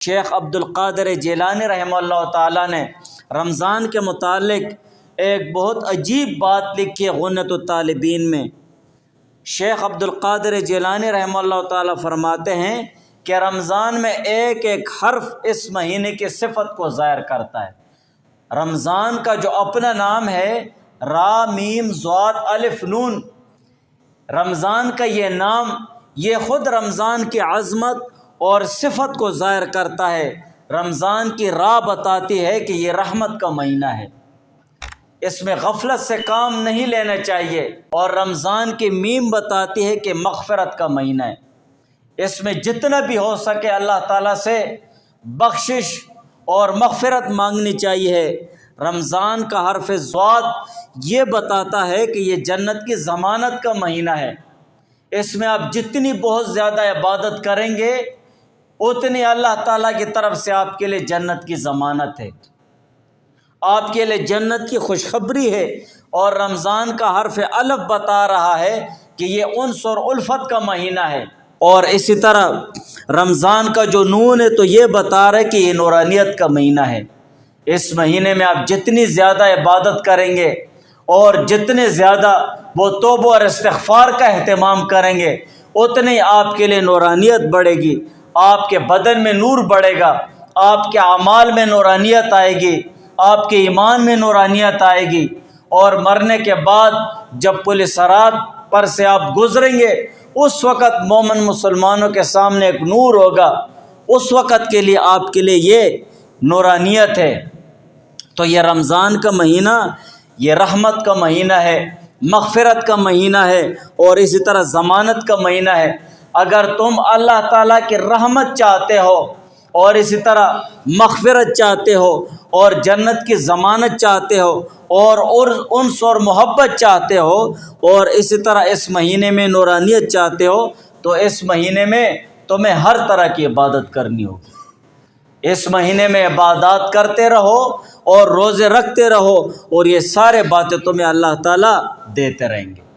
شیخ عبد القادر جیلانی رحمہ اللہ تعالیٰ نے رمضان کے متعلق ایک بہت عجیب بات لکھی ہے غنۃ الطالبین میں۔ شیخ عبد القادر جیلانی رحمہ اللہ تعالیٰ فرماتے ہیں کہ رمضان میں ایک ایک حرف اس مہینے کی صفت کو ظاہر کرتا ہے۔ رمضان کا جو اپنا نام ہے را میم ضاد الف نون، رمضان کا یہ نام یہ خود رمضان کی عظمت اور صفت کو ظاہر کرتا ہے۔ رمضان کی راہ بتاتی ہے کہ یہ رحمت کا مہینہ ہے، اس میں غفلت سے کام نہیں لینا چاہیے، اور رمضان کی میم بتاتی ہے کہ مغفرت کا مہینہ ہے، اس میں جتنا بھی ہو سکے اللہ تعالیٰ سے بخشش اور مغفرت مانگنی چاہیے۔ رمضان کا حرف ضاد یہ بتاتا ہے کہ یہ جنت کی ضمانت کا مہینہ ہے، اس میں آپ جتنی بہت زیادہ عبادت کریں گے اتنی اللہ تعالیٰ کی طرف سے آپ کے لیے جنت کی ضمانت ہے، آپ کے لیے جنت کی خوشخبری ہے۔ اور رمضان کا حرف الف بتا رہا ہے کہ یہ انس اور الفت کا مہینہ ہے، اور اسی طرح رمضان کا جو نون ہے تو یہ بتا رہا ہے کہ یہ نورانیت کا مہینہ ہے۔ اس مہینے میں آپ جتنی زیادہ عبادت کریں گے اور جتنے زیادہ وہ توبہ اور استغفار کا اہتمام کریں گے اتنی آپ کے لیے نورانیت بڑھے گی، آپ کے بدن میں نور بڑھے گا، آپ کے اعمال میں نورانیت آئے گی، آپ کے ایمان میں نورانیت آئے گی، اور مرنے کے بعد جب پل صراط پر سے آپ گزریں گے اس وقت مومن مسلمانوں کے سامنے ایک نور ہوگا، اس وقت کے لیے آپ کے لیے یہ نورانیت ہے۔ تو یہ رمضان کا مہینہ یہ رحمت کا مہینہ ہے، مغفرت کا مہینہ ہے، اور اسی طرح ضمانت کا مہینہ ہے۔ اگر تم اللہ تعالیٰ کی رحمت چاہتے ہو اور اسی طرح مغفرت چاہتے ہو اور جنت کی ضمانت چاہتے ہو اور انس اور محبت چاہتے ہو اور اسی طرح اس مہینے میں نورانیت چاہتے ہو تو اس مہینے میں تمہیں ہر طرح کی عبادت کرنی ہوگی۔ اس مہینے میں عبادات کرتے رہو اور روزے رکھتے رہو، اور یہ سارے باتیں تمہیں اللہ تعالیٰ دیتے رہیں گے۔